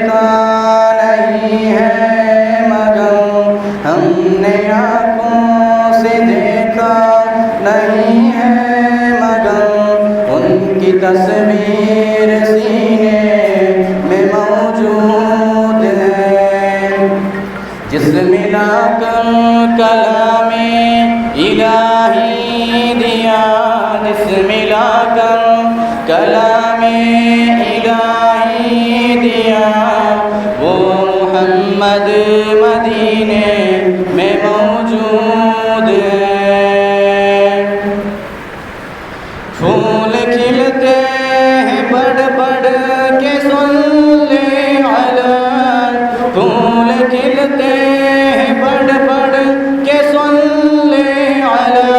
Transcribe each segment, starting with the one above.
دیکھا نہیں ہے مگر ہم نے آنکھوں سے دیکھا نہیں ہے مگر ان کی تصویر سینے میں موجود ہے. جس ملا کر کلام الہی دیا، جس ملا کر کلام الہی دیا، وہ محمد مدینے میں موجود ہے. پھول کھلتے ہیں بڑھ بڑھ کے صلی علی، پھول کھلتے ہیں بڑھ بڑھ کے صلی علی،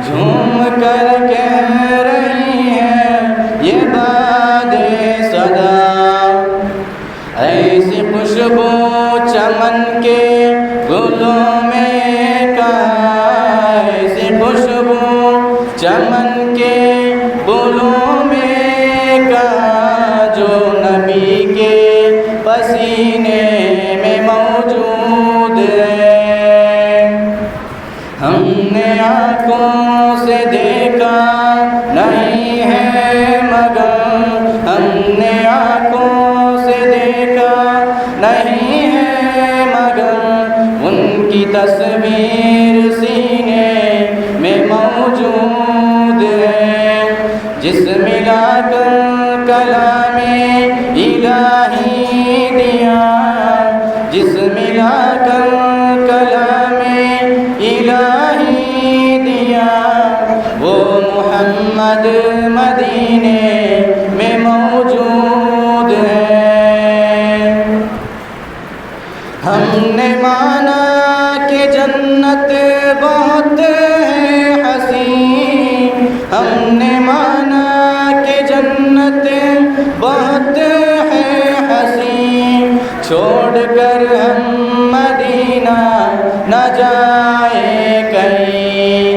جھوم کر کہہ رہی ہے یہ باد صدا. ایسی خوشبو چمن کے گلوں میں کہاں، ایسی خوشبو چمن کے گلوں میں کہاں، جو نبی کے پسینے میں موجود ہے. ہم نے آنکھوں سے دیکھا نہیں ہے مگر ہم نے آنکھوں سے دیکھا نہیں ہے مگر ان کی تصویر سینے میں موجود ہے. جس ملا کر کلام الہی دیا، جس ملا کر کلام الہی دیا، وہ محمد مدینے میں موجود ہے. ہم نے مانا کہ جنت بہت ہے حسین، ہم نے مانا کہ جنت بہت ہے حسین، چھوڑ کر ہم مدینہ نہ جائے کہیں.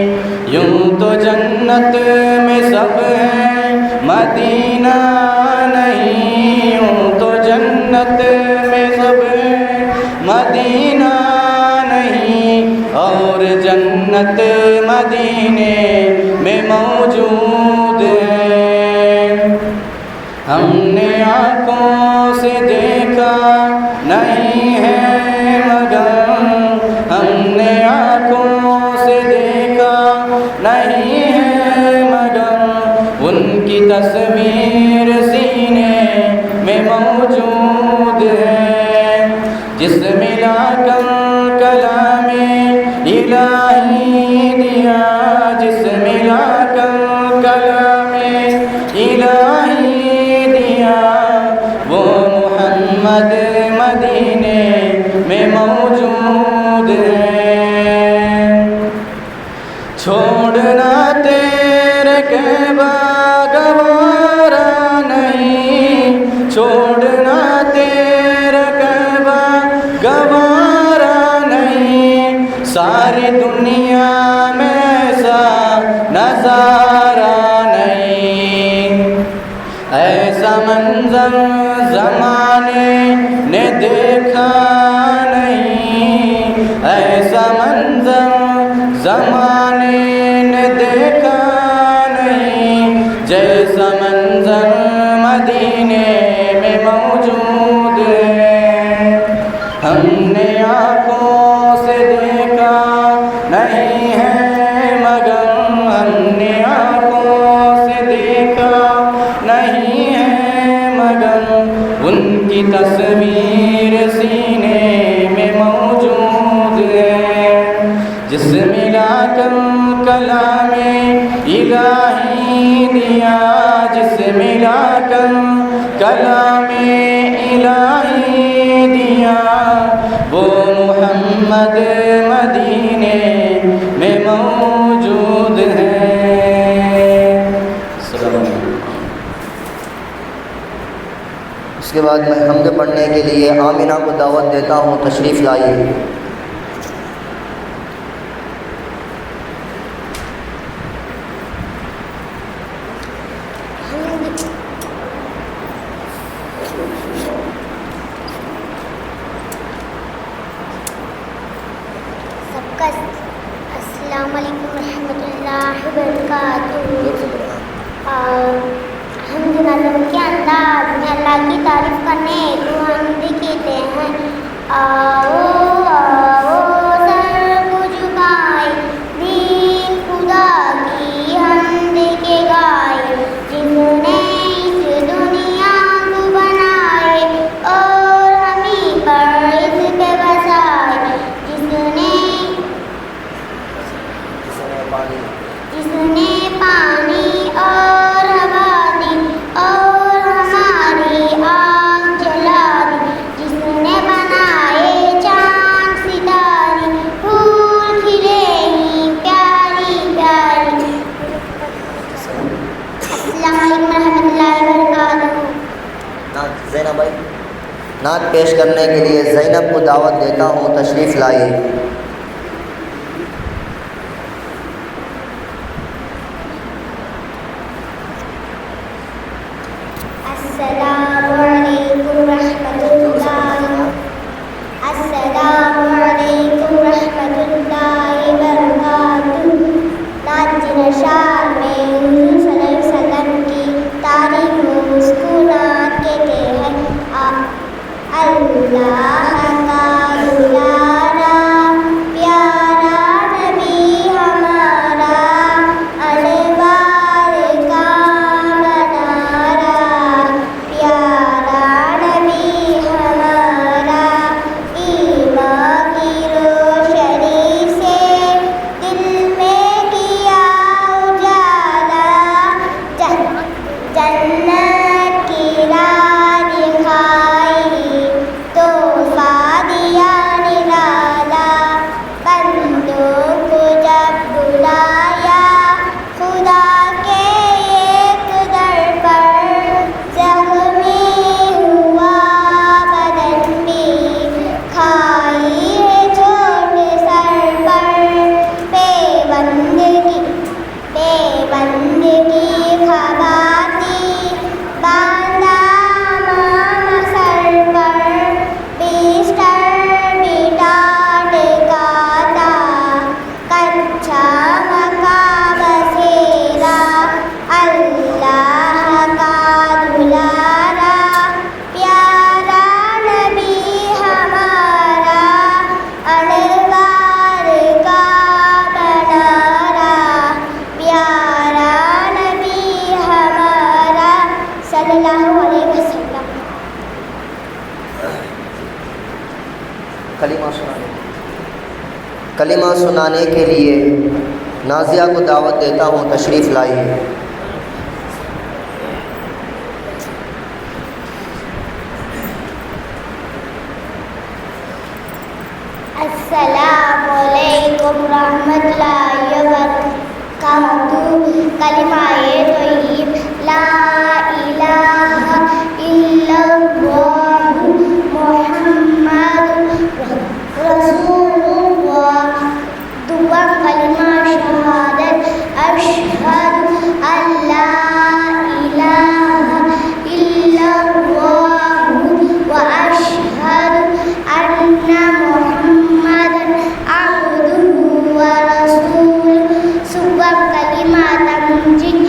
یوں تو جنت میں سب ہے مدینہ نہیں، یوں تو جنت میں سب ہے مدینہ نہیں، اور جنت مدینے میں موجود ہے. ہم نے آنکھوں سے دیکھا نہیں ہے مگر ہم نے آنکھوں سے دیکھا نہیں ہے مگر ان کی تصویر سینے میں موجود ہے. جس ملا کر کلام الہی دیا، جس ملا کر کلام الہی دیا، وہ محمد مدینے میں موجود ہے. چھوڑنا تیرے کعبہ گوارا نہیں، چھوڑنا تیرے کعبہ گوارا نہیں، ساری دنیا میں ایسا نظارہ نہیں. ایسا منظر زمانے نے دیکھا نہیں، ایسا منظر زمانے نے دیکھا نہیں، جیسا منظر مدینے میں موجود ہے. ہم نے آنکھوں سے دیکھا نہیں ہے مگر ہم نے آنکھوں سے دیکھا نہیں ہے مگر ان کی تصویر سینے میں موجود ہے. جس ملا کر کلام الہی دیا، جس ملا کر کلام الہی دیا، وہ محمد مدینے میں موجود ہے. اس کے بعد میں حمد پڑھنے کے لیے آمینہ کو دعوت دیتا ہوں، تشریف لائیے. السلام علیکم ورحمۃ اللہ وبرکاتہ۔ حمد نظم کے انداز میں اللہ کی تعریف کرنے کو حمد کہتے ہیں۔ آؤ آؤ سر کو جھکائے دین خدا کی حمد کے گائے، جس نے اس دنیا کو بنائے اور ہمیں پر اس پہ بسائے، جس نے پانی اور ہوا دی اور ہماری آنکھ جلا دی، جس نے بنائے چاند ستارے پھول کھلے ہی پیاری پیاری۔ السلام علیکم ورحمۃ اللہ وبرکاتہ۔ زینب بھائی، نعت پیش کرنے کے لیے زینب کو دعوت دیتا ہوں، تشریف لائیے۔ السلام علیکم رحمۃ اللہ، السلام علیکم رحمۃ اللہ وبرکاتہ۔ نعت نشان میں حضور صلی اللہ علیہ وسلم کی تعریف و مسکونات کہتے ہیں۔ اللہ کا دلارا پیارا نبی ہمارا، انوار کا منارا پیارا نبی ہمارا، ایمان کی روشنی سے دل میں کیا اجالا، جنت کی راہ دکھائی تحفہ دیا نرالا، بندوں کو جب بلایا خدا کے ایک در پر، زخمی ہوا بدن بھی کھائی ہے چوٹ سر پر، بے بندگی خباتی باندھا امام سر پر، بستر بیٹا ٹکاتا کچا مکہ بسیرا، اللہ کا دلارا پیارا نبی ہمارا، انوار کا منارا پیارا نبی ہمارا صلی اللہ علیہ وسلم۔ کلمہ سنانے کے لیے نازیہ کو دعوت دیتا ہوں، تشریف لائیے۔ السلام علیکم ورحمۃ اللہ وبرکاتہ۔ کلمہ طیب لا الہ الا اللہ محمد رسول اللہ۔ دوم کلمہ شہادت اشہد ان لا الہ الا اللہ واشہد ان محمد عبدہ ورسولہ۔ صبح کلمہ تمجید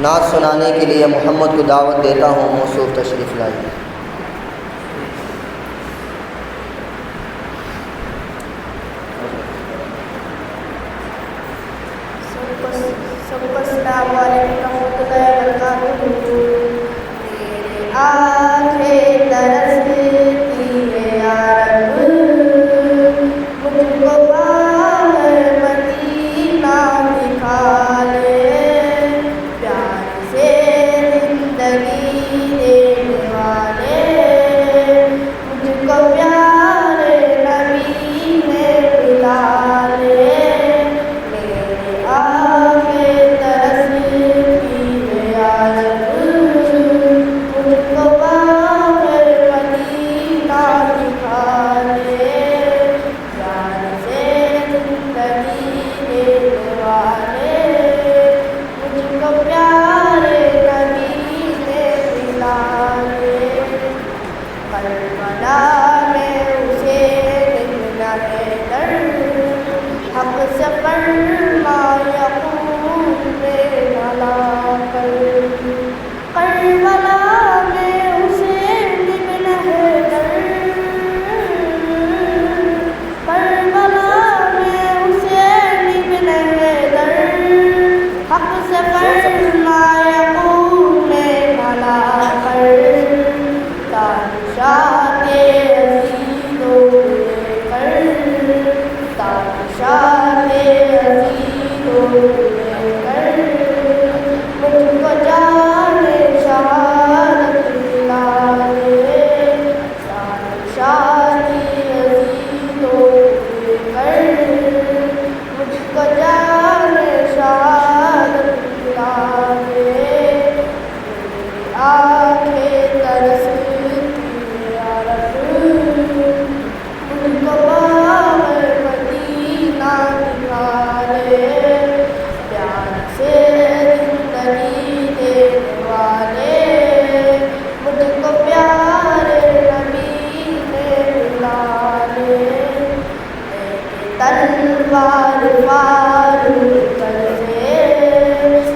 نعت سنانے کے لیے محمد کو دعوت دیتا ہوں، موصوف تشریف لائیے۔ سب کو السلام علیکم ورحمۃ اللہ وبرکاتہ۔ میرے آنکھیں ترستی ہے یا رب، مجھ کو باہر مدینہ دکھا لے، پیار سے زندگی دینے والے، مجھ کو پیارے نبی نے بلا لے۔ حق سے فرما یقوم بھلا کر، کربلا میں حسین بن حیدر، کربلا میں حسین بن حیدر، حق سے فرما یقوم بھلا کر، تانشاہ تلوار فاروق سے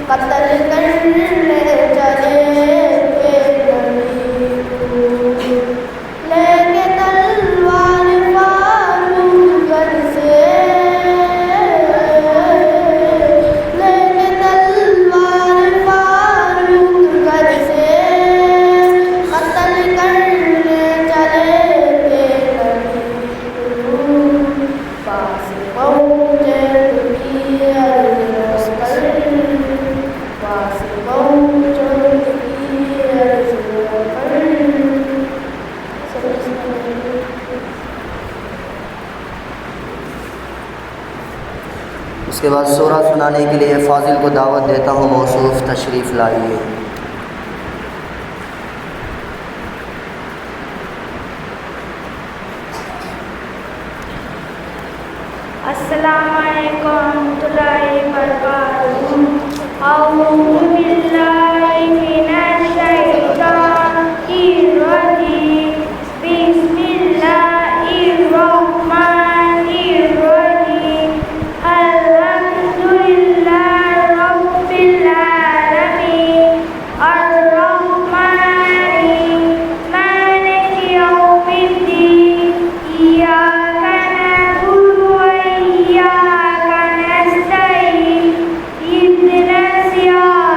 قتل کرنے چلے تھے نبی کو، لے کے تلوار فاروق سے، لے کے تلوار فاروق سے قتل کرنے چلے تھے نبی کو، پاس پہنچے بھی عرض کر، پاس پہنچے بھی عرض کر۔ اس کے بعد سورہ سنانے کے لیے فاضل کو دعوت دیتا ہوں، موصوف تشریف لائیے۔ السلام علیکم ورحمۃ اللہ وبرکاتہ۔ اعوذ باللہ من الشیطان الرجیم، بسم اللہ الرحمن الرحیم، الحمد للہ رب العالمین، الرحمن مالک یوم الدین، ایاک نعبد وإياك نستعين، اهدنا الصراط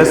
10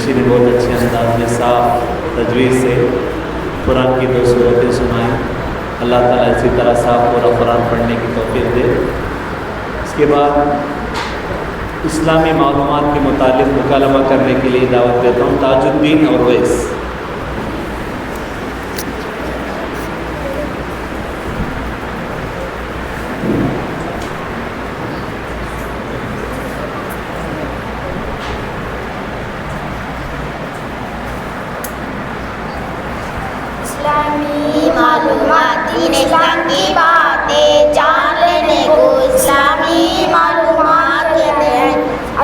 بچی نے بہت اچھے انداز میں صاف تجویز سے قرآن کی 2 صورتیں سنائیں. اللہ تعالیٰ اسی طرح صاف پورا قرآن پڑھنے کی توفیق دے. اس کے بعد اسلامی معلومات کے متعلق مکالمہ کرنے کے لیے دعوت دیتا ہوں تاج الدین اور اویس. اسلامی معلومات دین اسلام کی باتیں جان لینے کو اسلامی معلومات کہتے ہیں.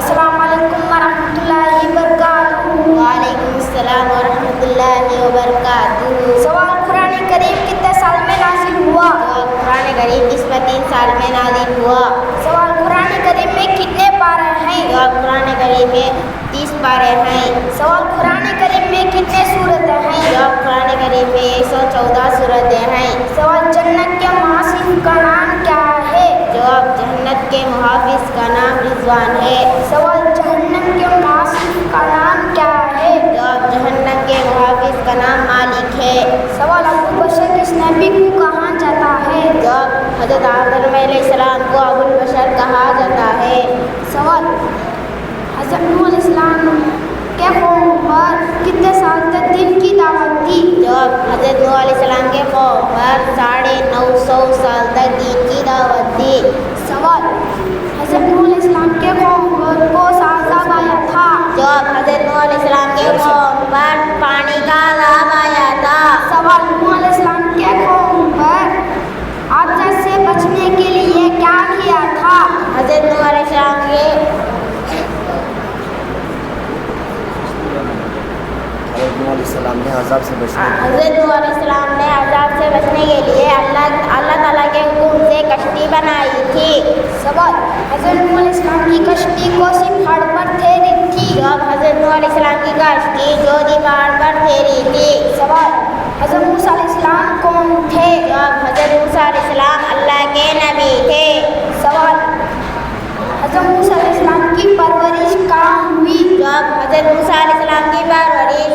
السلام علیکم ورحمۃ اللہ وبرکاتہ. وعلیکم السلام ورحمۃ اللہ وبرکاتہ. سوال قرآن کریم کتنے سال میں نازل ہوا؟ قرآن کریم اس میں 3 سال میں نازل ہوا. سوال قرآن کریم میں کتنے پارے ہیں؟ قرآن کریم میں 30 پارے ہیں. سوال قرآن کریم میں کتنے سورتیں ہیں؟ قرآن کریم میں 114 سورتیں ہیں. سوال جنت کے محافظ کا نام کیا ہے؟ جواب جنت کے محافظ کا نام رضوان ہے. سوال جہنم کے محافظ کا نام کیا ہے؟ جواب جہنم کے محافظ کا نام مالک ہے. سوال ابو بشر کس نبی کو کہا جاتا ہے؟ جواب حضرت آدم علیہ السلام کو ابو البشر کہا جاتا ہے. سوال حضرت نوح علیہ السلام کے قوم پر کتنے سال تک دین کی دعوت دی؟ جواب حضرت نوح علیہ السلام کے قوم پر 950 سال تک دین کی دعوت دی. سوال حضرت نوح علیہ السلام کے قوم پر کون سا عذاب آیا تھا؟ جواب حضرت نوح علیہ السلام کے قوم پر پانی کا عذاب آیا تھا. سوال نوح علیہ السلام کے قوم پر آگ سے بچنے کے لیے کیا کیا تھا؟ حضرت نوح علیہ السلام کے حضرت نوح علیہ السلام نے عذاب سے بچنے حضرت نوح علیہ السلام نے عذاب سے بچنے کے لیے اللہ تعالیٰ کے حکم سے کشتی بنائی تھی. سوال حضرت نوح علیہ السلام کی کشتی کون سی پہاڑ پر ٹھہری تھی؟ جواب حضرت نوح علیہ السلام کی کشتی جودھی پہاڑ پر ٹھہری تھی. سوال حضرت موسیٰ علیہ السلام کون تھے؟ جواب حضرت موسیٰ علیہ السلام اللہ کے نبی تھے. سوال حضرت موسیٰ علیہ السلام کی پرورش کہاں ہوئی؟ جواب حضرت موسیٰ علیہ السلام کی پرورش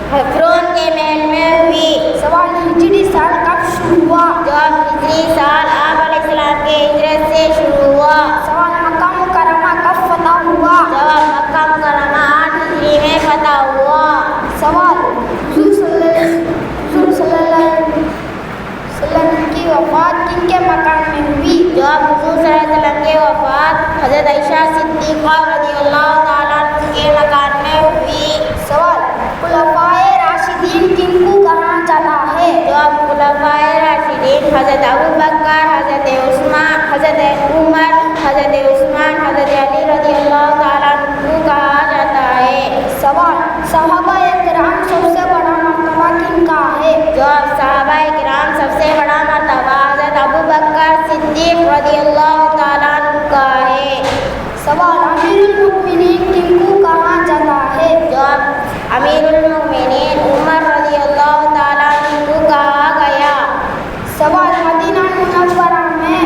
فرعون کے محل میں ہوئی. سوال ہجری سال کب شروع ہوا؟ جواب ہجری سال آپ علیہ السلام کے ہجرت سے شروع ہوا. سوال مکہ مکرمہ کب فتح ہوا؟ جواب مکہ مکرمہ 8 ہجری میں فتح ہوا. سوال حضور صلی اللہ علیہ وسلم کی وفات کن کے مکان میں ہوئی؟ جواب حضور صلی اللہ علیہ وسلم کی وفات حضرت عائشہ صدیقہ رضی اللہ تعالیٰ عنہ کے مکان میں ہوئی. سوال خلفائے راشدین کن کو کہا جاتا ہے؟ جواب خلفائے راشدین حضرت ابوبکر، حضرت عثمان، حضرت عمر، حضرت عثمان، حضرت علی رضی اللہ تعالیٰ عنہ کو کہا جاتا ہے. سوال صحابہ کرام سب سے بڑا مرتبہ کن کا ہے؟ جواب صحابہ کرام سب سے بڑا مرتبہ حضرت ابوبکر صدیق رضی اللہ تعالیٰ عنہ کا ہے. سوال امیر المؤمنین کن کو کہا جاتا ہے؟ جواب امیر المؤمنین عمر رضی اللہ تعالیٰ عنہ کو کہا گیا. سوال مدینہ منورہ میں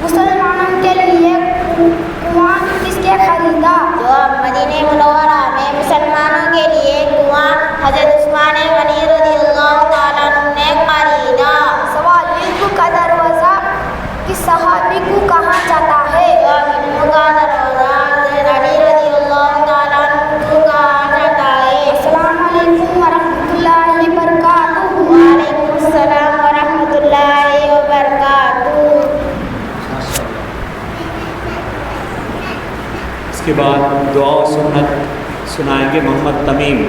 مسلمانوں کے لیے کنواں کس کے خریدا؟ جواب مدینہ منورہ میں مسلمانوں کے لیے کنواں حضرت عثمان غنی رضی اللہ تعالیٰ عنہ نے خریدا. سوال علم کا دروازہ کس صحابی کو کہا جاتا ہے؟ جواب علم کا دروازہ حضرت علی رضی اللہ تعالیٰ عنہ کو کہا جاتا ہے. السلام علیکم ورحمۃ اللہ وبرکاتہ. وعلیکم السلام ورحمۃ اللہ وبرکاتہ. اس کے بعد دعا و سنت سنائیں گے محمد تمیم.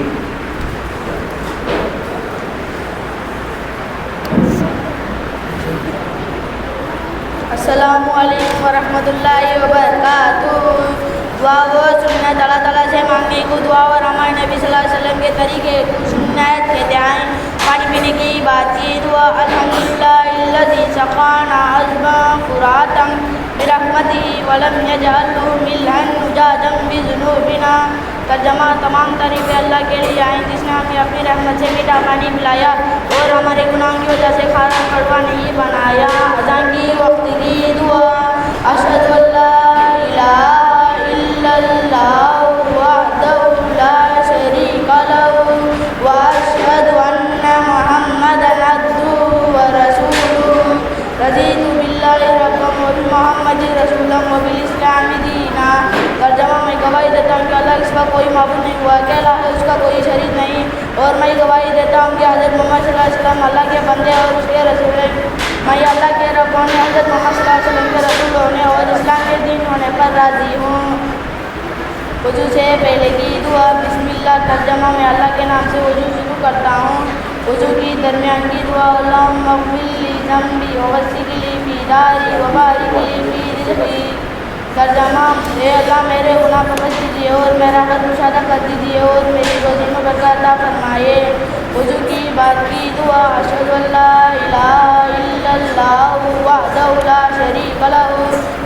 السلام علیکم ورحمۃ اللہ وبرکاتہ. دعا و سنت اللہ تعالیٰ سے مانگنے کو دعا اور ہمارے نبی صلی اللہ علیہ وسلم کے طریقے کو سنت کہتے ہیں. پانی پینے کی بات چیت ہوا الحمدللہ الذی سقانا عذبا فراتا برحمتہ ولم یجعلہ ملحا نجاجا بذنوبنا. ترجمہ تمام تعریفیں اللہ کے لیے آئیں جس نے ہمیں اپنی رحمت سے میٹھا پانی پلایا اور ہمارے گناہوں کی وجہ سے کھارا کڑوا نہیں بنایا. اذان کی وقت کی دعا اشہد ان لا الہ الا اللہ وحدہ لا شریک کوئی معبود نہیں ہوا، اکیلا ہے، اس کا کوئی شریک نہیں، اور میں گواہی دیتا ہوں کہ حضرت محمد صلی اللہ علیہ وسلم اللہ کے بندے اور اس کے رسول ہیں۔ میں اللہ کے رب ہونے، حضرت محمد صلی اللہ علیہ وسلم کے رسول ہونے اور اسلام کے دین ہونے پر راضی ہوں۔ وضو سے پہلے کی دعا۔ بسم اللہ۔ ترجمہ: میں اللہ کے نام سے وضو شروع کرتا ہوں۔ وضو کی درمیان کی دعا: اللہم اغفر لی ذنبی ووسع لی فی داری وبارک لی فی رزقی۔ ترجمہ: اے اللہ میرے گناہ کو بخش دیجیے اور میرا حق مشاہدہ کر دیجیے اور میری روزی میں برکت عطا فرمائے۔ وضو کی بعد کی دعا: اشہد ان لا الہ الا اللہ وحدہ لا شریک لہ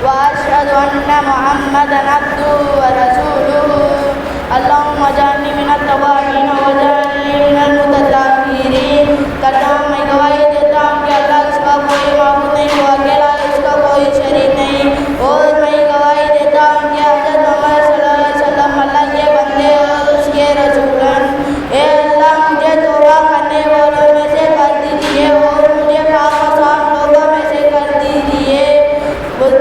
واشہد ان محمدا عبدہ ورسولہ۔ اللہم اجعلنی من التوابین واجعلنی من المتطہرین۔ ترجمہ: میں گواہی دیتا ہوں کہ اللہ اس کا کوئی معبود نہیں ہوا، اکیلا ہے، اس کا کوئی شریک نہیں، اور میں گواہی دیتا ہوں کہ حضرت محمد صلی اللہ علیہ وسلم اللہ کے بندے اور اس کے رسول ہیں۔ اے اللہ مجھے توبہ کرنے والوں میں سے کر دیجیے اور مجھے پاک و صاف لوگوں میں سے کر دیجیے۔ وضو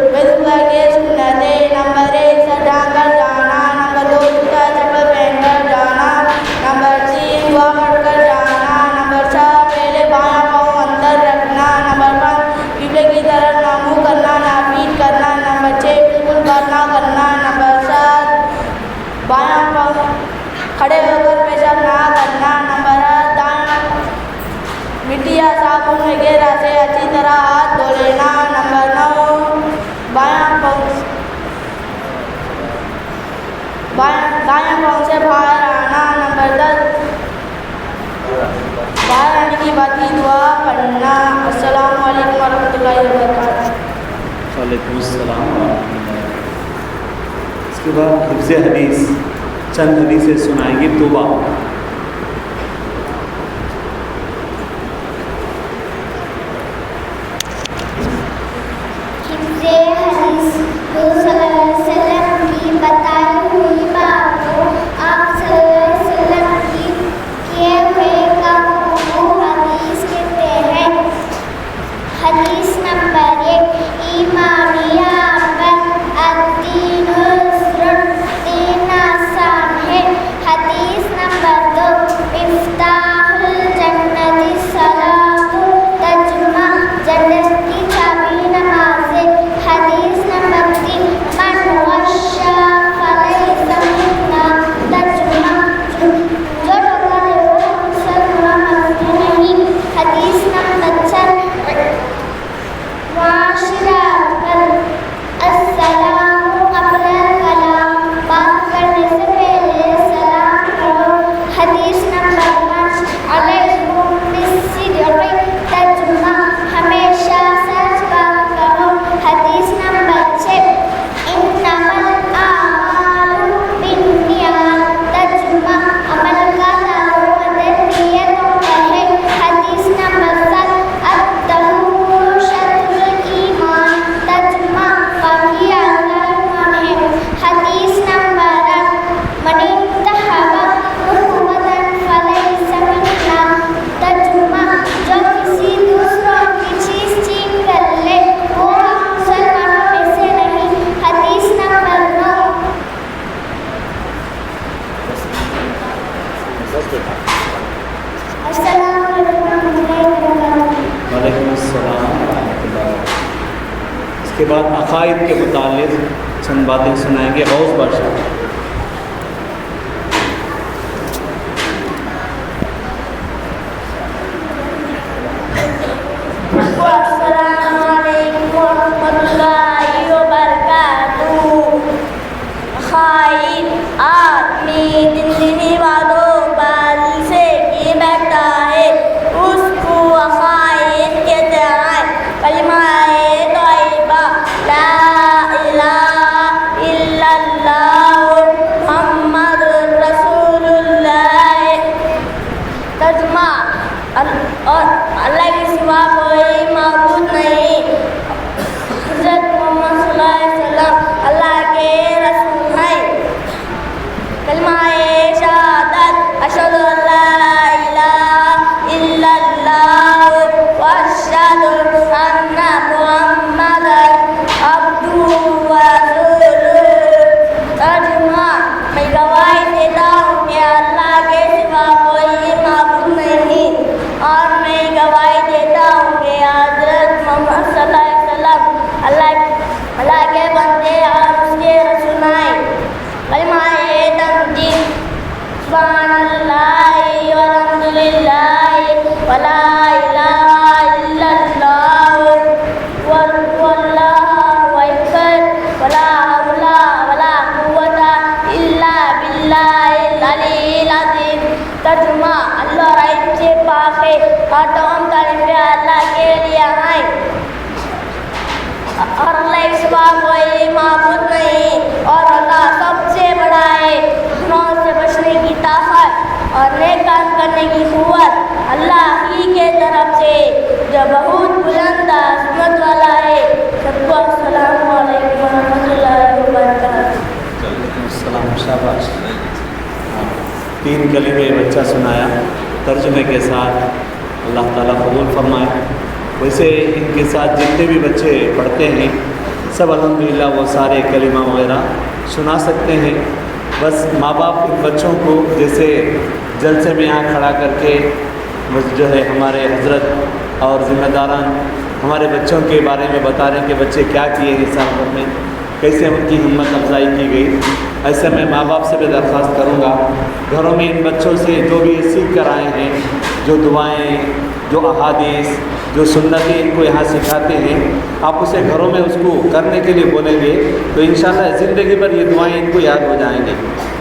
کے سنتیں: نمبر 1 سر ڈھانپ کر جانا، نمبر 2 جوتا چپل پہن کر جانا، نمبر 3 دعا پڑھ کر جانا، نمبر 4 پہلے بایاں پاؤں اندر رکھنا، نمبر 5 قبلے کی طرف منہ کرنا، ناپید کرنا، نمبر 6 بالکل بند نہ کرنا، نمبر 7 بایاں پاؤں کھڑے ہو کر پیشاب نہ کرنا، نمبر 8 دائیں مٹی یا صابن وغیرہ سے اچھی طرح ہاتھ دھو لینا، نمبر 9 دائیں پاؤں سے باہر آنا، نمبر 10 باہر آنے کی بعد کی دعا پڑھنا۔ السلام علیکم ورحمۃ اللہ وبرکاتہ۔ وعلیکم السلام ورحمۃ اللہ۔ اس کے بعد حفظ حدیث، چند حدیثیں سنائیں گے توبہ۔ حفظ حدیث: حضور صلی اللہ علیہ وسلم کی بتائی ہوئی بات کو آپ صلی اللہ علیہ وسلم کی کیے ہوئے کاموں کو حدیث کہتے ہیں۔ حدیث نمبر 1 ایمانیات پر الدین یسر، دین آسان ہے۔ حدیث نمبر 2 مفتاح الجنت الصلاۃ، ترجمہ: جنت کی چابی نماز ہے۔ حدیث نمبر 3 من غشا فلیس منا، ترجمہ: جو دھوکہ دے وہ مسلمان نہیں۔ حدیث نمبر 4 معاشرہ پر السلام قبل الکلام، بات کرنے سے پہلے سلام کرو۔ حدیث نمبر 5 علیکم بالصدق، ترجمہ: ہمیشہ سچ بات کرو۔ حدیث نمبر 6 انما الاعمال بالنیات، ترجمہ: عمل کا دار و مدار نیتوں پر ہے۔ حدیث نمبر 7 الطہور شطر الایمان، ترجمہ: پاکی آدھا ایمان ہے۔ حدیث نمبر 8 من انتہب نخوة فلیس منا، ترجمہ: جو کسی دوسروں کی چیز چھین کر لے وہ مسلمانوں میں سے نہیں۔ حدیث نمبر 9 السلام علیکم ورحمۃ اللہ وبرکاتہ۔ وعلیکم السلام ورحمۃ اللہ۔ اس کے بعد عقائد کے متعلق چند باتیں سنائیں گے غوث بادشاہ۔ السلام علیکم ورحمۃ اللہ وبرکاتہ۔ خائن آدمی دلی والوں بال سے کی بیٹھتا ہے، اس کو خائن کہتے ہیں۔ کلمہ طیبہ لا الہ الا اللہ محمد رسول اللہ، ترجمہ: اور اللہ کے سوا کوئی معبود نہیں، حضرت محمد صلی اللہ علیہ وسلم اللہ کے رسول ہیں۔ کلمہ شہادت: اشہد ان لا الہ الا اللہ واشہد ان محمدا عبدہ ورسولہ، ترجمہ: میں گواہی ولا الہ الا اللہ واللہ اکبر ولا حول ولا قوت الا باللہ العلی العظیم۔ ترجمہ: اللہ رائب سے پاک ہے اور تمام تعریفیں اللہ کے لیے ہیں اور اللہ کے سوا کوئی معبود نہیں اور اللہ سب سے بڑا ہے۔ گناہوں سے بچنے کی طاقت اور نیک کام کرنے کی قوت اللہ ہی کے طرف سے جو بہت بلند عظمت والا ہے۔ سب کو السلام علیکم ورحمۃ اللہ وبرکاتہ۔ السلام، شاباش۔ 3 کلمے بچہ سنایا ترجمے کے ساتھ، اللہ تعالیٰ قبول فرمائے۔ ویسے ان کے ساتھ جتنے بھی بچے پڑھتے ہیں سب الحمدللہ وہ سارے کلمہ وغیرہ سنا سکتے ہیں۔ بس ماں باپ ان بچوں کو جیسے جلسے میں یہاں کھڑا کر کے بس جو ہے ہمارے حضرت اور ذمہ داران ہمارے بچوں کے بارے میں بتا رہے ہیں کہ بچے کیا کیے اس سال بھر میں، کیسے ان کی ہمت افزائی کی گئی۔ ایسے میں ماں باپ سے بھی درخواست کروں گا گھروں میں ان بچوں سے جو بھی یہ سیکھ کر آئے ہیں، جو دعائیں، جو احادیث، جو سنتیں ان کو یہاں سکھاتے ہیں، آپ اسے گھروں میں اس کو کرنے کے لیے بولیں گے تو انشاءاللہ زندگی بھر یہ دعائیں ان کو یاد ہو جائیں گی،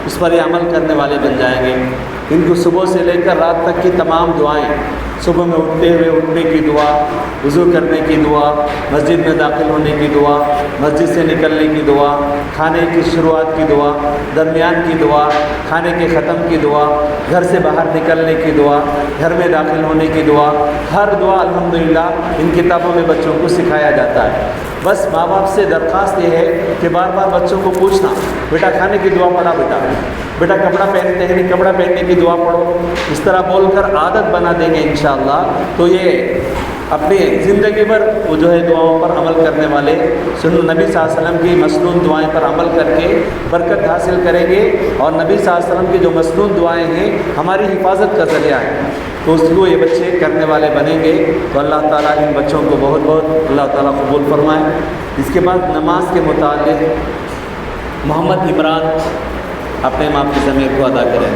اس پر یہ عمل کرنے والے بن جائیں گے۔ ان کو صبح سے لے کر رات تک کی تمام دعائیں، صبح میں اٹھتے ہوئے اٹھنے کی دعا، وضو کرنے کی دعا، مسجد میں داخل ہونے کی دعا، مسجد سے نکلنے کی دعا، کھانے کی شروعات کی دعا، درمیان کی دعا، کھانے کے ختم کی دعا، گھر سے باہر نکلنے کی دعا، گھر میں داخل ہونے کی دعا، ہر دعا الحمدللہ ان کتابوں میں بچوں کو سکھایا جاتا ہے۔ بس ماں باپ سے درخواست یہ ہے کہ بار بار بچوں کو پوچھنا، بیٹا کھانے کی دعا پڑھا، بیٹا کپڑا پہنتے ہیں کپڑا پہننے کی دعا پڑھو، اس طرح بول کر عادت بنا دیں گے انشاءاللہ تو یہ اپنی زندگی بھر وہ جو ہے دعاؤں پر عمل کرنے والے، نبی صلی اللہ علیہ وسلم کی مسنون دعائیں پر عمل کر کے برکت حاصل کریں گے، اور نبی صلی اللہ علیہ وسلم کی جو مسنون دعائیں ہیں ہماری حفاظت کا ذریعہ ہے، تو اس کو یہ بچے کرنے والے بنیں گے۔ تو اللہ تعالیٰ ان بچوں کو بہت بہت اللہ تعالیٰ قبول فرمائے۔ اس کے بعد نماز کے متعلق محمد عمران اپنے ماں کی ضمیر کو ادا کریں۔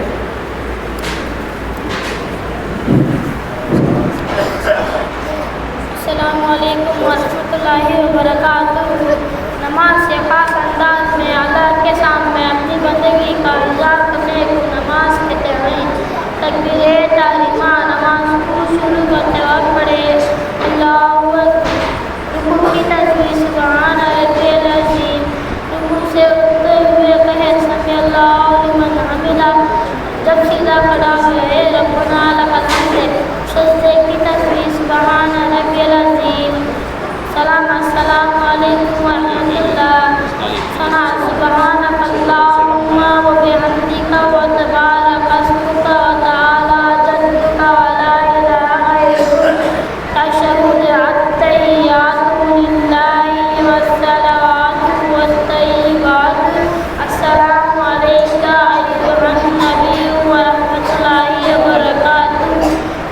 السلام علیکم ورحمۃ اللہ وبرکاتہ۔ نماز سے خاص انداز میں اللہ کے سامنے اپنی بندگی کا اظہار کرنے کو نماز کہتے ہیں۔ تکبیر تحریمہ نماز کو شروع کرتے وقت پڑھے اللہ اکبر، رکوع کی تجویز سبحان ربی العظیم، رکوع سے اٹھتے ہوئے کہے سمع اللہ لمن حمدہ، جب سیدھا کھڑا ہوئے ربنا لک الحمد، سجدے کی تجویز سبحان ربی العظیم، سلام السلام علیکم ورحمۃ اللہ، ثنا سبحانک اللہم وبحمدک وتبارک اسمک وتعالی جدک ولا الہ غیرک، اشہد التحیات للہ والصلوات والطیبات، السلام علیک ایھا النبی ورحمۃ اللہ وبرکاتہ،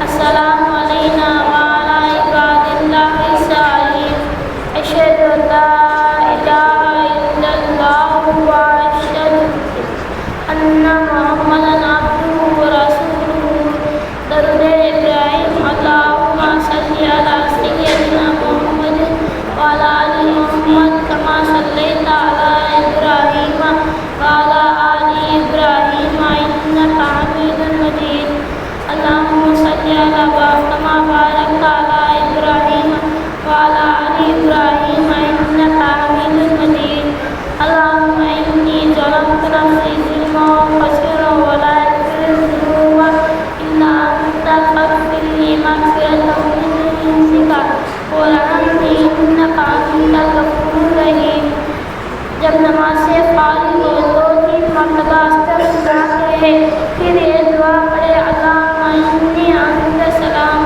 السلام علینا وعلی عباد اللہ الصالحین، اشہد ان لا الہ الا اللہ واشہد ان محمدا عبدہ ورسولہ۔ درود ابراہیم، اللہم صل علی سیدنا محمد وعلی آل محمد کما صلیت علی ابراہیم وعلی آل ابراہیم انک حمید مجید، اللہم صل علی کما بارکت علی ابراہیم وعلی آل ابراہیم انک حمید مجید، اللہم انی ظلمت نفسی ظلما کثیرا ولا یغفر الذنوب الا انت فاغفر لی مغفرۃ من عندک وارحمنی انک انت الغفور الرحیم۔ جب نماز سے فارغ ہو 2-3 مرتبہ استغفار کہے، پھر یہ دعا پڑھے اللہم انی انت السلام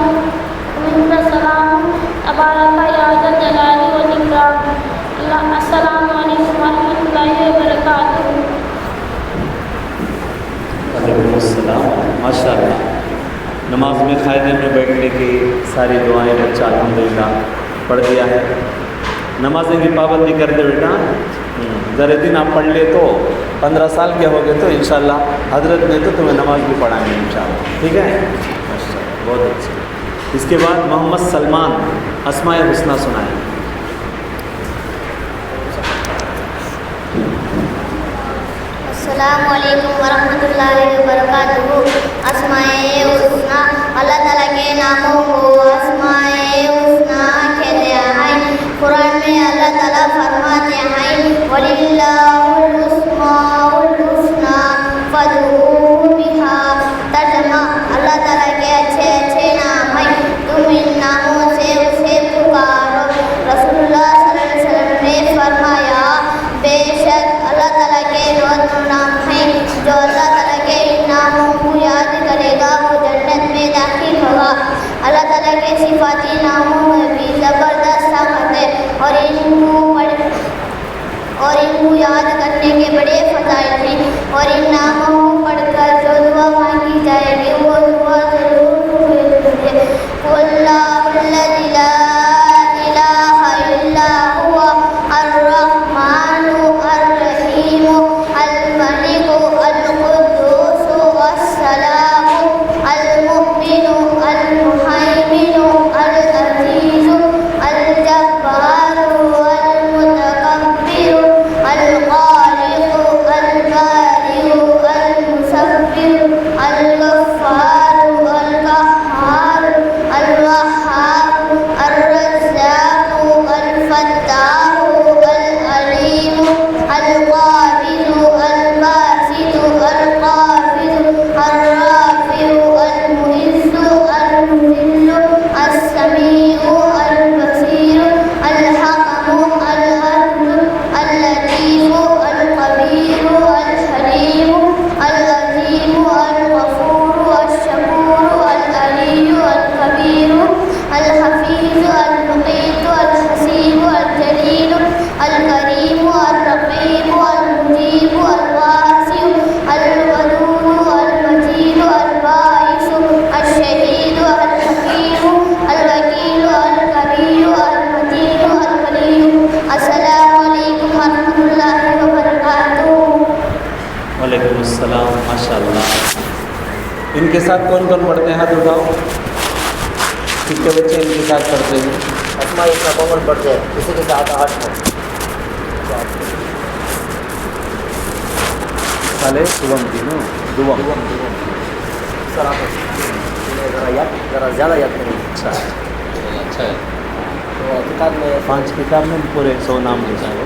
ومنک السلام تبارک یا ذا الجلال والاکرام۔ السلام علیکم ورحمۃ اللہ وبرکاتہ۔ وعلیکم السلام، ماشاء اللہ۔ نماز میں قاعدے میں بیٹھنے کی ساری دعائیں بچہ الحمدللہ پڑھ دیا ہے۔ نمازیں کی پابندی کر دے بیٹا، ذرا دن آپ پڑھ لے تو 15 سال کے ہو گئے تو انشاءاللہ حضرت نے تو تمہیں نماز بھی پڑھائیں گے انشاءاللہ، ٹھیک ہے؟ ماشاء اللہ، بہت اچھا۔ اس کے بعد محمد سلمان اسماء حسنہ سنائیں. السلام علیکم ورحمۃ اللہ وبرکاتہ. اسماء حسنہ اللہ تعالیٰ کے ناموں کو اسماء حسنہ کہتے ہیں. قرآن میں اللہ تعالیٰ فرماتے ہیں وَلِلَّهِ الْأَسْمَاءُ الْحُسْنَىٰ فَادْعُوهُ بِهَا. ترجمہ اللہ تعالیٰ کے اچھے اچھے نام ہیں، تم ان ناموں سے اسے پکارو. رسول اللہ صلی اللہ علیہ وسلم نے فرمایا بے شک اللہ تعالیٰ کے 99 نام ہیں، جو اللہ تعالیٰ کے ان ناموں کو یاد کرے گا وہ جنت میں داخل ہوگا. اللہ تعالیٰ کے صفاتی ناموں میں بھی زبردست طاقت ہے اور ان کو یاد کرنے کے بڑے فضائل ہیں، اور ان ناموں کو پڑھ کر جو دعا مانگی جائے گی وہ دعا ضرور قبول ہوگی. واللہ الذی لا الہ الا هو الرحمن الرحیم الملک القدوس السلام المؤمن المہیمن العزیز الجبار المتکبر الخالق البارئ المصور الغفار القہار الوہاب الرزاق الفتاح العلیم القابض الباسط القابض الرافع المعز المذل السمیع البصیر الحکم العدل اللطیف الخبیر الحلیم العظیم الغفور الشکور العلی الکبیر الحفیظ المقیت الحسیب الجلیل الکریم الرقیب المجیب الواسع الودود المجید الباعث الشہید الحکیم الوکیل الکبیر المجید الکریم. السلام علیکم ورحمۃ اللہ وبرکاتہ. وعلیکم السلام. ماشاء اللہ. ان کے ساتھ کون کون پڑھتے ہیں؟ ہاتھ اٹھاؤ. کتنے بچے ان کے ساتھ پڑھتے ہیں؟ اسماء حسنہ کون پڑھتے ہیں؟ اسی کے ساتھ 8 ہیں. سالے صبح کی نا دعا. سر آپ ذرا زیادہ یاد کریں. اچھا اچھا ہے. تو کتاب میں 5 کتاب میں پورے 100 نام لکھا ہے.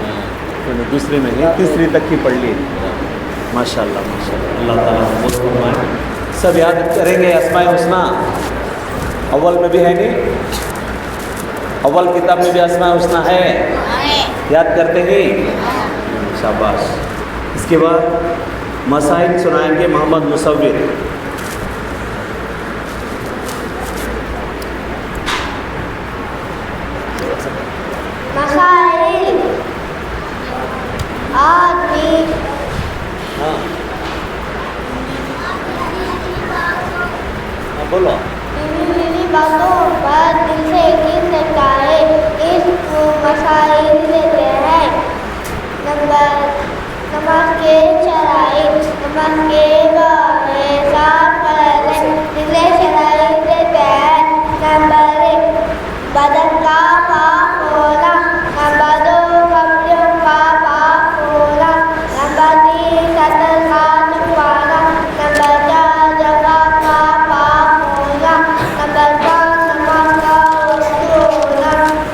تو دوسرے میں ہے، تیسری تک کی پڑھ لی. ماشاء اللہ ماشاء اللہ. اللہ تعالیٰ بہت فرمائے. سب یاد کریں گے اسماء حسنہ. اول میں بھی ہے نہیں؟ اول کتاب میں بھی اسماء حسنہ ہے. یاد کرتے ہیں؟ شاباش. اس کے بعد مسائل سنائیں گے محمد مصور. مسائل آدمی ہاں بولو. میری باتوں پر دل سے گر سکتا ہے، اس کو مسائل دیتے ہیں. نماز کے شرائط، نماز کے بارے صاف کرنے جسے شرائط دیتے ہیں. نمبر 1 بدن کا پاک ہونا. نمبر 2 کپڑوں کا پاک ہونا. نمبر 3 سطر کا چھپانا. نمبر 4 جگہ کا پاک ہونا. نمبر 5 نماز کا وضو ہونا.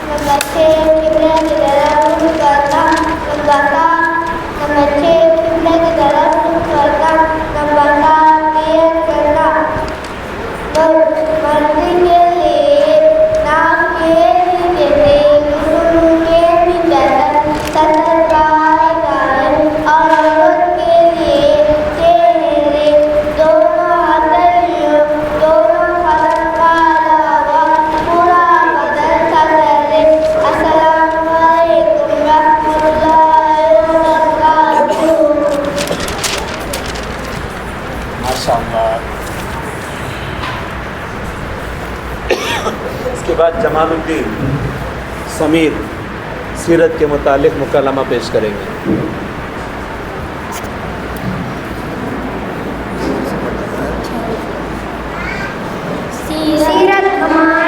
نمبر 6 قبلے کی طرف رخ کرنا. نمبر 6 قبلے کی طرف رخ کرنا. نمبر 7 نیت کرنا. مرضی کے لیے نام کے نیچے سے غسل کے بجائے سطر کا نکالیں، اور عورت کے لیے چہرے، دونوں ہتھیلیوں، دونوں قدم کا علاوہ پورا بدن سطر. السلام علیکم ورحمۃ اللہ وبرکاتہ. ماشاء اللہ. اس کے بعد جمال الدین سمیر سیرت کے متعلق مکالمہ پیش کریں گے. سیرت ہماری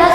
10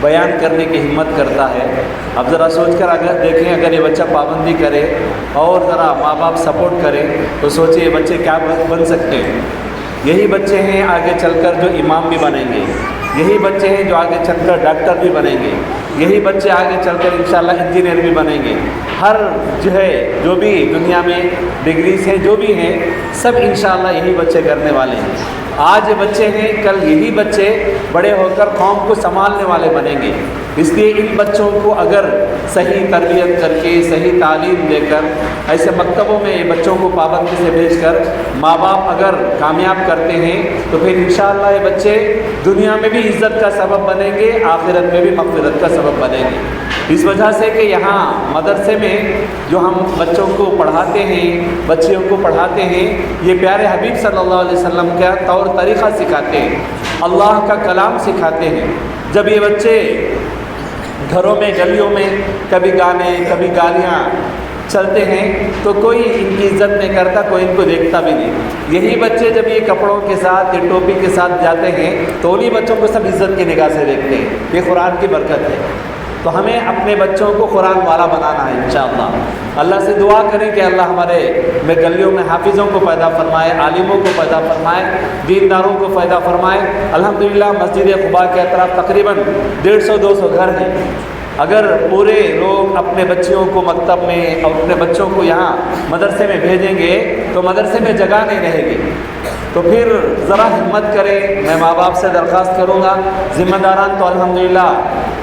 بیان کرنے کی ہمت کرتا ہے۔ اب ذرا سوچ کر اگر دیکھیں، اگر یہ بچہ پابندی کرے اور ذرا ماں باپ سپورٹ کریں تو سوچیں یہ بچے کیا بن سکتے ہیں۔ یہی بچے ہیں آگے چل کر جو امام بھی بنیں گے، یہی بچے ہیں جو آگے چل کر ڈاکٹر بھی بنیں گے، یہی بچے آگے چل کر انشاءاللہ انجینئر بھی بنیں گے۔ ہر جو بھی دنیا میں ڈگریز ہیں جو بھی ہیں، سب انشاءاللہ یہی بچے کرنے والے ہیں۔ آج یہ بچے ہیں، کل یہی بچے بڑے ہو کر قوم کو سنبھالنے والے بنیں گے۔ اس لیے ان بچوں کو اگر صحیح تربیت کر کے، صحیح تعلیم دے کر، ایسے مکتبوں میں بچوں کو پابندی سے بھیج کر ماں باپ اگر کامیاب کرتے ہیں تو پھر انشاءاللہ یہ بچے دنیا میں بھی عزت کا سبب بنیں گے، آخرت میں بھی مغفرت کا سبب بنیں گے۔ اس وجہ سے کہ یہاں مدرسے میں جو ہم بچوں کو پڑھاتے ہیں، بچیوں کو پڑھاتے ہیں، یہ پیارے حبیب صلی اللہ علیہ وسلم کا طور طریقہ سکھاتے ہیں، اللہ کا کلام سکھاتے ہیں۔ جب یہ بچے گھروں میں، گلیوں میں کبھی گانے، کبھی گالیاں چلتے ہیں تو کوئی ان کی عزت نہیں کرتا، کوئی ان کو دیکھتا بھی نہیں۔ یہی بچے جب یہ کپڑوں کے ساتھ، یہ ٹوپی کے ساتھ جاتے ہیں تو انہیں بچوں کو سب عزت کی نگاہ سے دیکھتے ہیں۔ یہ قرآن کی برکت ہے۔ تو ہمیں اپنے بچوں کو قرآن والا بنانا ہے انشاءاللہ۔ اللہ سے دعا کریں کہ اللہ ہمارے گلیوں میں حافظوں کو پیدا فرمائے، عالموں کو پیدا فرمائے، دینداروں کو پیدا فرمائے۔ الحمدللہ مسجد قباء کے اطراف تقریباً 150-200 گھر ہیں۔ اگر پورے لوگ اپنے بچیوں کو مکتب میں اور اپنے بچوں کو یہاں مدرسے میں بھیجیں گے تو مدرسے میں جگہ نہیں رہے گی۔ تو پھر ذرا ہمت کریں، میں ماں باپ سے درخواست کروں گا، ذمہ داران تو الحمدللہ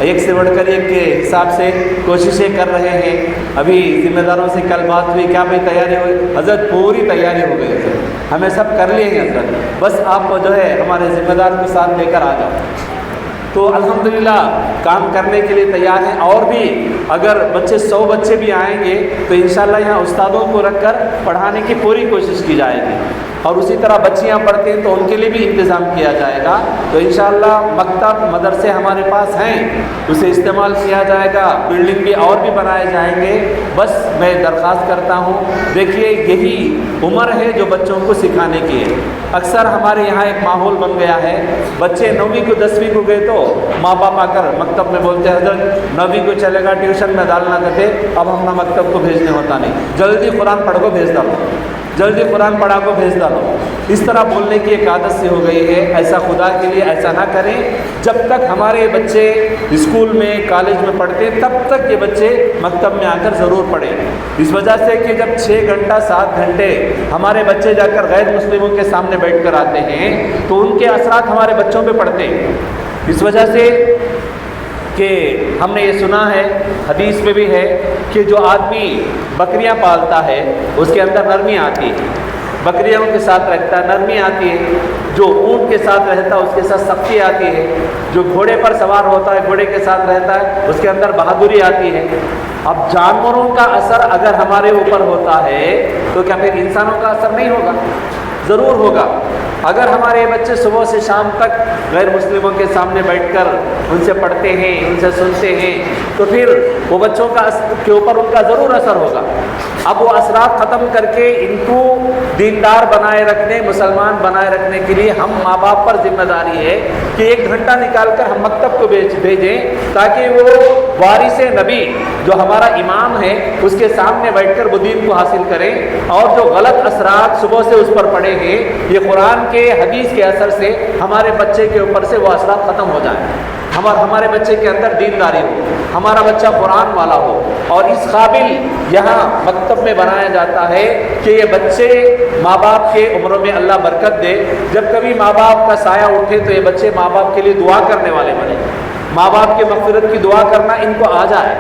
ایک سے بڑھ کر ایک کے حساب سے کوششیں کر رہے ہیں۔ ابھی ذمہ داروں سے کل بات ہوئی، کیا بھائی تیاری ہوئی؟ حضرت پوری تیاری ہو گئی ہے، ہمیں سب کر لیے ہیں حضرت، بس آپ کو جو ہے ہمارے ذمہ دار کو ساتھ لے کر آ جاؤ۔ تو الحمدللہ کام کرنے کے لیے تیار ہیں، اور بھی اگر 100 بچے بھی آئیں گے تو انشاءاللہ یہاں استادوں کو رکھ کر پڑھانے کی پوری کوشش کی جائے گی، اور اسی طرح بچیاں پڑھتی ہیں تو ان کے لیے بھی انتظام کیا جائے گا۔ تو انشاءاللہ مکتب مدرسے ہمارے پاس ہیں، اسے استعمال کیا جائے گا، بلڈنگ بھی اور بھی بنائے جائیں گے۔ بس میں درخواست کرتا ہوں، دیکھیے یہی عمر ہے جو بچوں کو سکھانے کی ہے۔ اکثر ہمارے یہاں ایک ماحول بن گیا ہے، بچے 9ویں کو 10ویں کو گئے تو ماں باپ آ کر مکتب میں بولتے ہیں حضرت 9ویں کو چلے گا، ٹیوشن میں ڈالنا کہتے، اب ہم نہ مکتب کو بھیجنے ہوتا نہیں، جلدی قرآن پڑھ کو بھیج ڈالو، جلدی قرآن پڑھا کو بھیج ڈالو۔ اس طرح بولنے کی ایک عادت سی ہو گئی ہے۔ ایسا خدا کے لیے ایسا نہ کریں۔ جب تک ہمارے بچے اسکول میں، کالج میں پڑھتے ہیں تب تک یہ بچے مکتب میں آ کر ضرور پڑھیں۔ اس وجہ سے کہ جب 6 گھنٹہ 7 گھنٹے ہمارے بچے جا کر غیر مسلموں کے سامنے بیٹھ کر آتے ہیں تو ان کے اثرات ہمارے بچوں پہ پڑتے ہیں۔ اس وجہ سے کہ ہم نے یہ سنا ہے، حدیث میں بھی ہے کہ جو آدمی بکریاں پالتا ہے اس کے اندر نرمی آتی ہے، بکریوں کے ساتھ رہتا ہے نرمی آتی ہے، جو اونٹ کے ساتھ رہتا ہے اس کے ساتھ سختی آتی ہے، جو گھوڑے پر سوار ہوتا ہے گھوڑے کے ساتھ رہتا ہے اس کے اندر بہادری آتی ہے۔ اب جانوروں کا اثر اگر ہمارے اوپر ہوتا ہے تو کیا پھر انسانوں کا اثر نہیں ہوگا؟ ضرور ہوگا۔ اگر ہمارے بچے صبح سے شام تک غیر مسلموں کے سامنے بیٹھ کر ان سے پڑھتے ہیں، ان سے سنتے ہیں تو پھر وہ بچوں کے اوپر ان کا ضرور اثر ہوگا۔ اب وہ اثرات ختم کر کے ان کو دیندار بنائے رکھنے، مسلمان بنائے رکھنے کے لیے ہم ماں باپ پر ذمہ داری ہے کہ 1 گھنٹہ نکال کر ہم مکتب کو بھیجیں تاکہ وہ وارث نبی جو ہمارا امام ہے اس کے سامنے بیٹھ کر وہ دین کو حاصل کریں، اور جو غلط اثرات صبح سے اس پر پڑے ہیں یہ قرآن کے حدیث کے اثر سے ہمارے بچے کے اوپر سے وہ اثرات ختم ہو جائیں، ہمارے بچے کے اندر دینداری ہو، ہمارا بچہ قرآن والا ہو۔ اور اس قابل یہاں مکتب میں بنایا جاتا ہے کہ یہ بچے ماں باپ کے عمروں میں اللہ برکت دے، جب کبھی ماں باپ کا سایہ اٹھے تو یہ بچے ماں باپ کے لیے دعا کرنے والے بنے، ماں باپ کے مغفرت کی دعا کرنا ان کو آ جائے،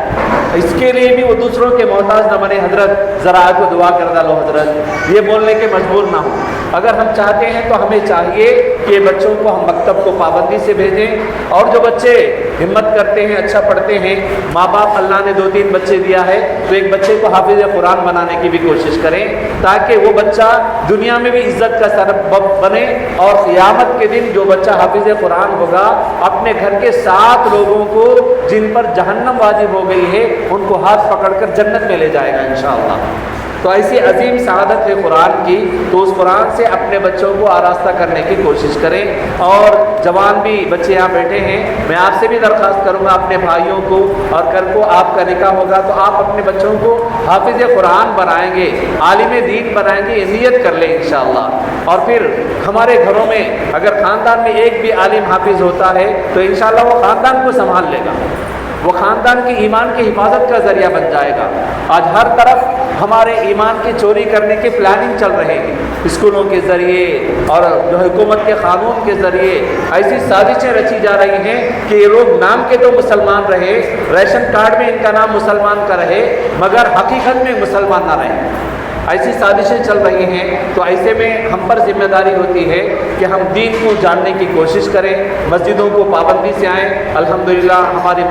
اس کے لیے بھی وہ دوسروں کے محتاج نہ بنے، حضرت ذرا آج کو دعا کر ڈالو حضرت، یہ بولنے کے مجبور نہ ہو۔ اگر ہم چاہتے ہیں تو ہمیں چاہیے کہ بچوں کو ہم مکتب کو پابندی سے بھیجیں، اور جو بچے ہمت کرتے ہیں، اچھا پڑھتے ہیں، ماں باپ اللہ نے 2-3 بچے دیا ہے تو ایک بچے کو حافظ قرآن بنانے کی بھی کوشش کریں تاکہ وہ بچہ دنیا میں بھی عزت کا سبب بنے، اور قیامت کے دن جو بچہ حافظ قرآن ہوگا اپنے گھر کے 7 لوگوں کو جن پر جہنم واجب ہو گئی ہے ان کو ہاتھ پکڑ کر جنت میں لے جائے گا انشاءاللہ۔ تو ایسی عظیم سعادت ہے قرآن کی، تو اس قرآن سے اپنے بچوں کو آراستہ کرنے کی کوشش کریں۔ اور جوان بھی بچے یہاں بیٹھے ہیں، میں آپ سے بھی درخواست کروں گا اپنے بھائیوں کو، اور کل کو آپ کا نکاح ہوگا تو آپ اپنے بچوں کو حافظ قرآن بنائیں گے، عالم دین بنائیں گے، یہ نیت کر لیں انشاءاللہ۔ اور پھر ہمارے گھروں میں اگر خاندان میں ایک بھی عالم حافظ ہوتا ہے تو انشاءاللہ وہ خاندان کو سنبھال لے گا، وہ خاندان کی ایمان کی حفاظت کا ذریعہ بن جائے گا۔ آج ہر طرف ہمارے ایمان کی چوری کرنے کی پلاننگ چل رہے ہیں، اسکولوں کے ذریعے اور جو حکومت کے قانون کے ذریعے ایسی سازشیں رچی جا رہی ہیں کہ یہ لوگ نام کے تو مسلمان رہے، ریشن کارڈ میں ان کا نام مسلمان کا رہے، مگر حقیقت میں مسلمان نہ رہے۔ ایسی سازشیں چل رہی ہیں، تو ایسے میں ہم پر ذمہ داری ہوتی ہے کہ ہم دین کو جاننے کی کوشش کریں، مسجدوں کو پابندی سے آئیں۔ الحمدللہ ہماری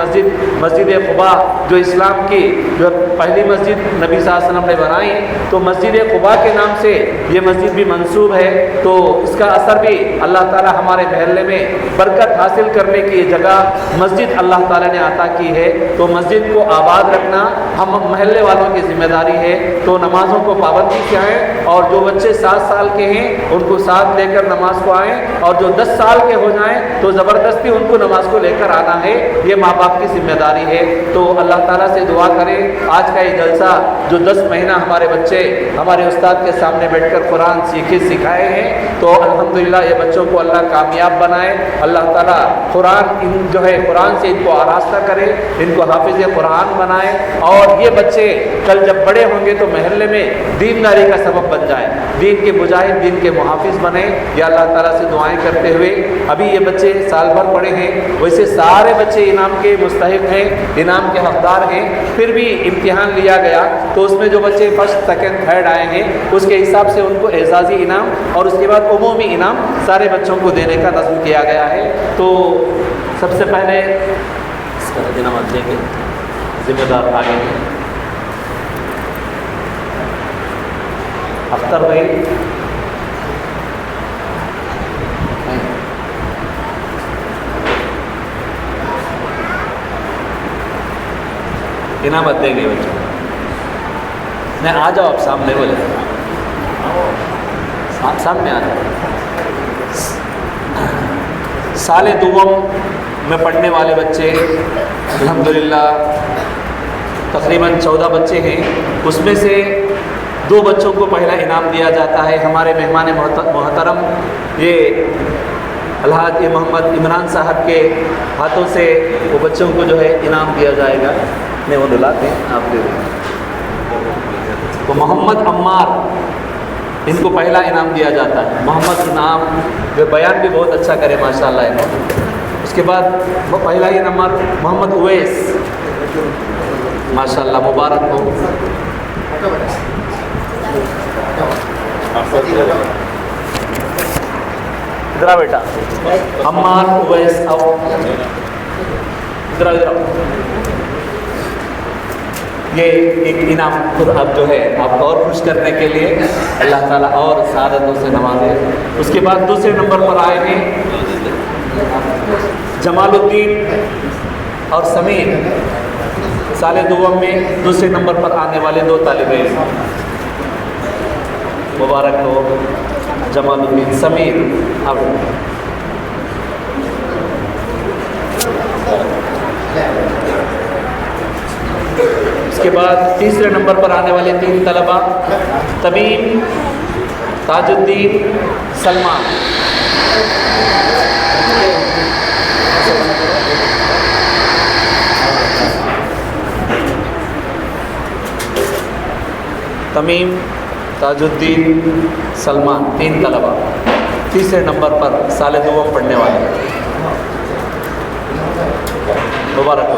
مسجد قباء جو اسلام کی جو پہلی مسجد نبی صلی اللہ علیہ وسلم نے بنائی، تو مسجد قباء کے نام سے یہ مسجد بھی منسوب ہے، تو اس کا اثر بھی اللہ تعالی ہمارے محلے میں برکت حاصل کرنے کی جگہ مسجد اللہ تعالی نے عطا کی ہے۔ تو مسجد کو آباد رکھنا ہم محلے والوں کی ذمہ داری ہے، تو نمازوں کو پابندی سے آئیں، اور جو بچے 7 سال کے ہیں ان کو ساتھ لے کر نماز کو آئیں، اور جو 10 سال کے ہو جائیں تو زبردستی ان کو نماز کو لے کر آنا ہے، یہ ماں باپ کی ذمہ داری ہے۔ تو اللہ تعالیٰ سے دعا کریں، آج کا یہ جلسہ جو 10 مہینہ ہمارے بچے ہمارے استاد کے سامنے بیٹھ کر قرآن سکھائے ہیں، تو الحمدللہ یہ بچوں کو اللہ کامیاب بنائے، اللہ تعالیٰ قرآن سے ان کو آراستہ کرے، ان کو حافظ قرآن بنائے، اور یہ بچے کل جب بڑے ہوں گے تو محلے میں دینداری کا سبب بن جائے، دین کے مجاہد، دین کے محافظ بنے۔ یا اللہ تعالیٰ سے دعائیں کرتے ہوئے، ابھی یہ بچے سال بھر پڑھے ہیں، ویسے سارے بچے انعام کے مستحق ہیں، انعام کے حقدار ہیں، پھر بھی امتحان لیا گیا تو اس میں جو بچے فرسٹ سیکنڈ تھرڈ آئے ہیں اس کے حساب سے ان کو اعزازی انعام اور اس کے بعد عمومی انعام سارے بچوں کو دینے کا نظم کیا گیا ہے۔ تو سب سے پہلے اس کا انعامات دیں گے، ذمہ دار آگے ہیں اختر بھائی، انعامت دیں گے بچوں، نہیں آ جاؤ آپ سامنے، بولے سامنے آ جاؤ۔ سال دوم میں پڑھنے والے بچے الحمدللہ تقریباً 14 بچے ہیں، اس میں سے 2 بچوں کو پہلا انعام دیا جاتا ہے۔ ہمارے مہمان محترم یہ الحاج محمد عمران صاحب کے ہاتھوں سے وہ بچوں کو جو ہے انعام دیا جائے گا، نہیں وہ دلاتے ہیں آپ دے دیں، تو محمد عمار ان کو پہلا انعام دیا جاتا ہے۔ محمد انعام جو بیان بھی بہت اچھا کرے ماشاءاللہ انہوں۔ اس کے بعد وہ پہلا ہی نمبر محمد اویس، ماشاءاللہ مبارک ہو۔ ادھر بیٹا عمار اویس، آؤ ادھر ادھر۔ یہ ایک انعام خود اب جو ہے آپ کو اور خوش کرنے کے لیے اللہ تعالیٰ اور سعادتوں سے نوازے۔ اس کے بعد دوسرے نمبر پر آئے ہیں جمال الدین اور سمیر، سال دوم میں دوسرے نمبر پر آنے والے 2 طالب علم، مبارک ہو جمال الدین، سمیر۔ اب اس کے بعد تیسرے نمبر پر آنے والے 3 طلبہ تمیم، تاج الدین، سلمان۔ تمیم، تاج الدین، سلمان، 3 طلبہ تیسرے نمبر پر سال دوم پڑھنے والے، مبارک ہو۔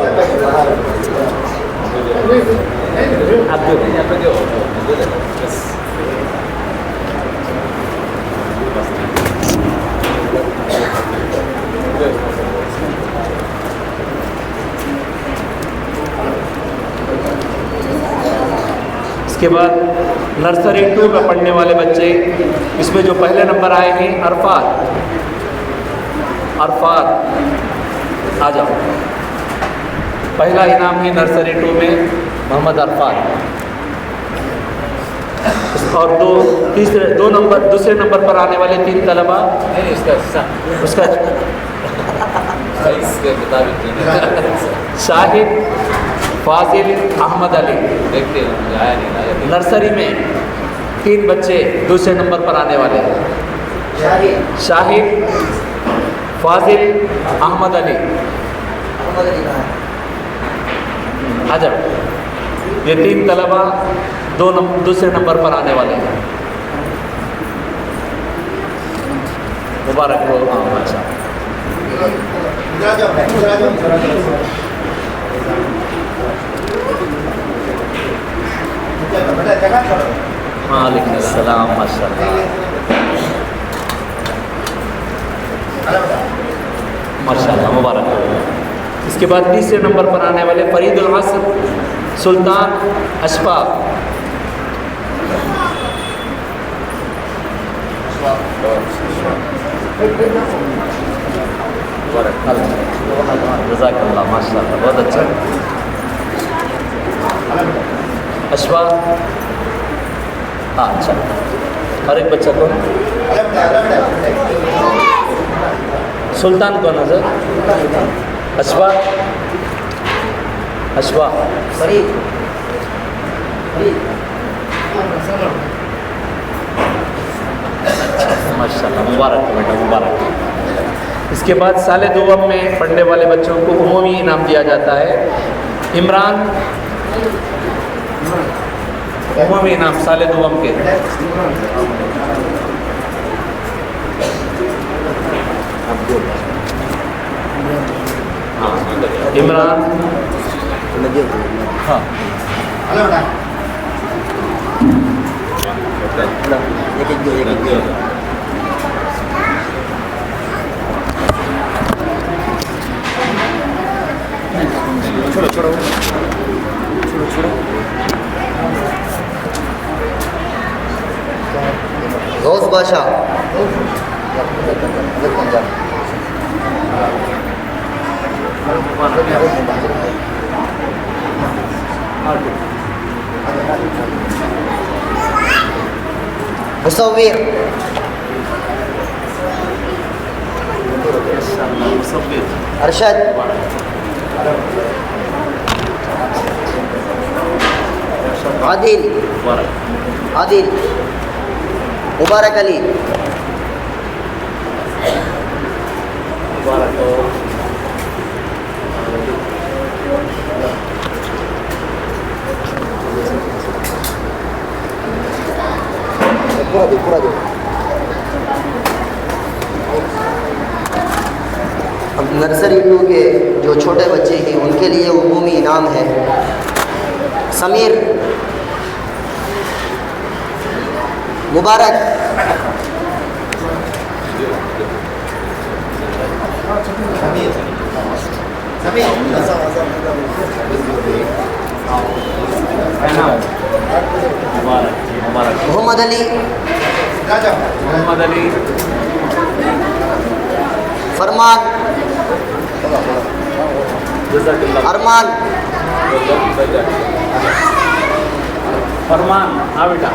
اس کے بعد نرسری 2 میں پڑھنے والے بچے، اس میں جو پہلے نمبر آئے ہیں عرفات آ جاؤ، پہلا انعام ہے نرسری 2 میں محمد عرفات۔ اور دوسرے نمبر پر آنے والے 3 طلبہ اس کا شاہد فاضل احمد علی. نرسری میں 3 بچے دوسرے نمبر پر آنے والے ہیں. شاہد فاضل احمد علی. عجب یہ 3 طلبہ دوسرے نمبر پر آنے والے ہیں. مبارک ہو. اچھا وعلیکم السلام. ماشاء اللہ ماشاء اللہ مبارک ہو. اس کے بعد تیسرے نمبر پر آنے والے فرید العصر سلطان اشفاق. جزاک اللہ ماشاء اللہ بہت اچھا. اشفاق ہاں اچھا. ہر ایک بچہ کو سلطان کون ہے سر؟ اشفاق فرید ماشاء اللہ مبارک ہے بیٹا مبارک. اس کے بعد سال دوم میں پڑھنے والے بچوں کو عمومی انعام دیا جاتا ہے. عمران عمومی انعام سال دوم کے. عمران ہاں غوث بادشاہ مصور ارشد عادل مبارک علی پورا دو. اب نرسری 2 کے جو چھوٹے بچے ہیں ان کے لیے عمومی انعام ہے. سمیر مبارک محمد علی فرمان ارمان ہاں بیٹا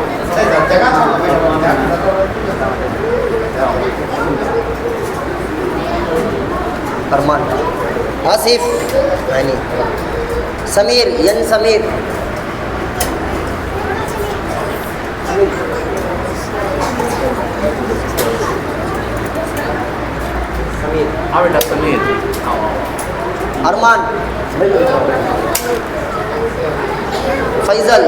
ارمان. آصف سمیر سمیر ہاں بیٹا سمیر. ارمان فیضل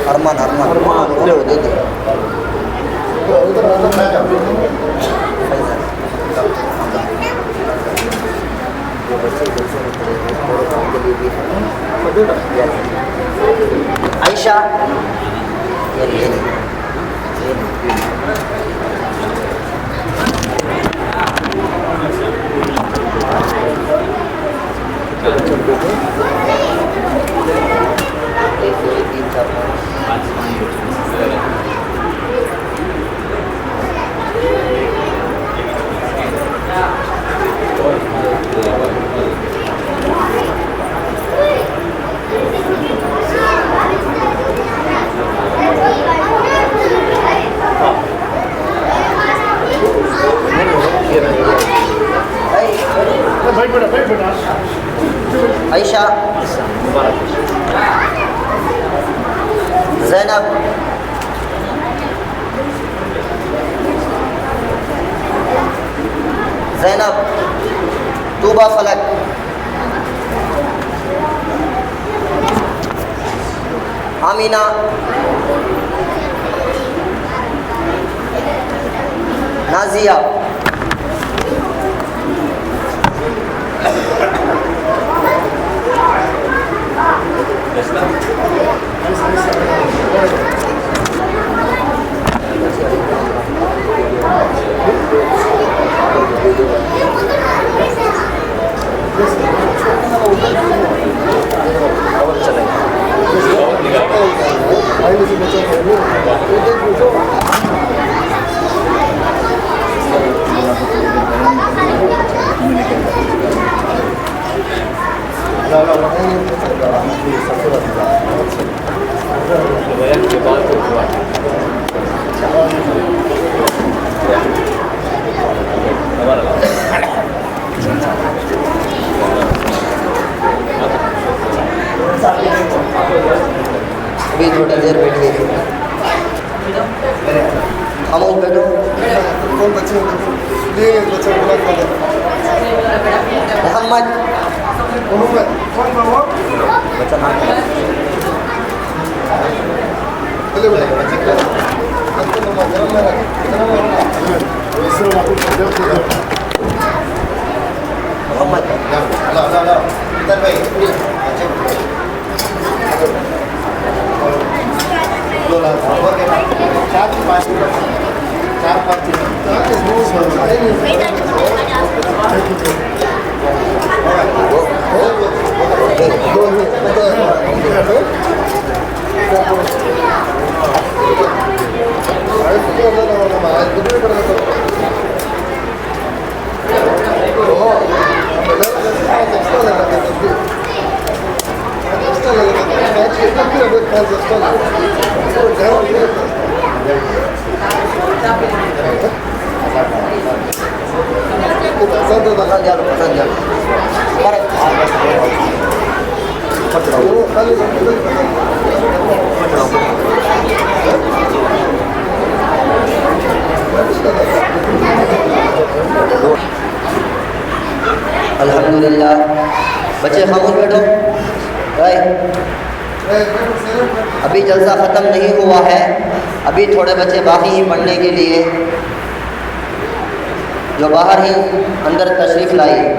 ارمان دے دے. عائشہ عائشہ، زینب، زینب، طوبہ فلک، آمینہ، نازیہ، ابھی تھوڑی دیر بیٹھیے، خاموش بیٹھو۔ محمد، الحمدللہ۔ بچے خاموش بیٹھو۔ ابھی جلسہ ختم نہیں ہوا ہے، ابھی تھوڑے بچے باقی ہیں پڑھنے کے لیے، جو باہر ہیں اندر تشریف لائیے۔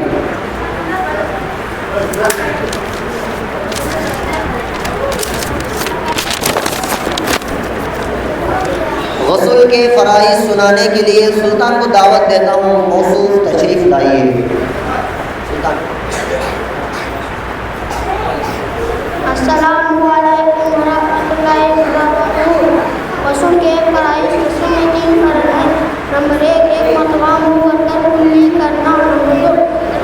غسل کے فرائض سنانے کے لیے سلطان کو دعوت دیتا ہوں، موصوف تشریف لائیے۔ السلام علیکم ورحمۃ اللہ وبرکاتہ۔ غسل کے فرائض اس میں 3 فرض ہیں۔ نمبر 1 ایک مرتبہ منہ بند کر کلی کرنا۔ نمبر 2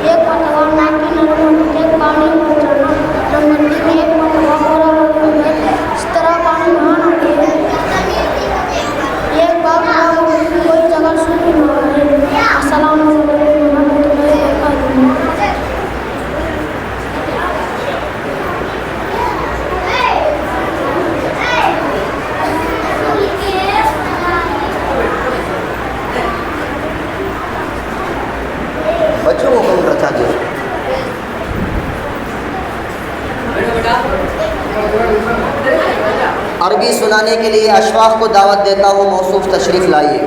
ایک مرتبہ ناک کی نرم ہونے تک پانی پہنچانا۔ نمبر 3 ایک مرتبہ پورا وضو میں اس طرح پانی بہانا کہ ایک بار کوئی جگہ سوکھی نہ رہے۔ السلام علیکم ورحمۃ اللہ وبرکاتہ۔ بچوں کو کون رچا دے؟ عربی سنانے کے لیے اشفاق کو دعوت دیتا ہوں، موصوف تشریف لائیے۔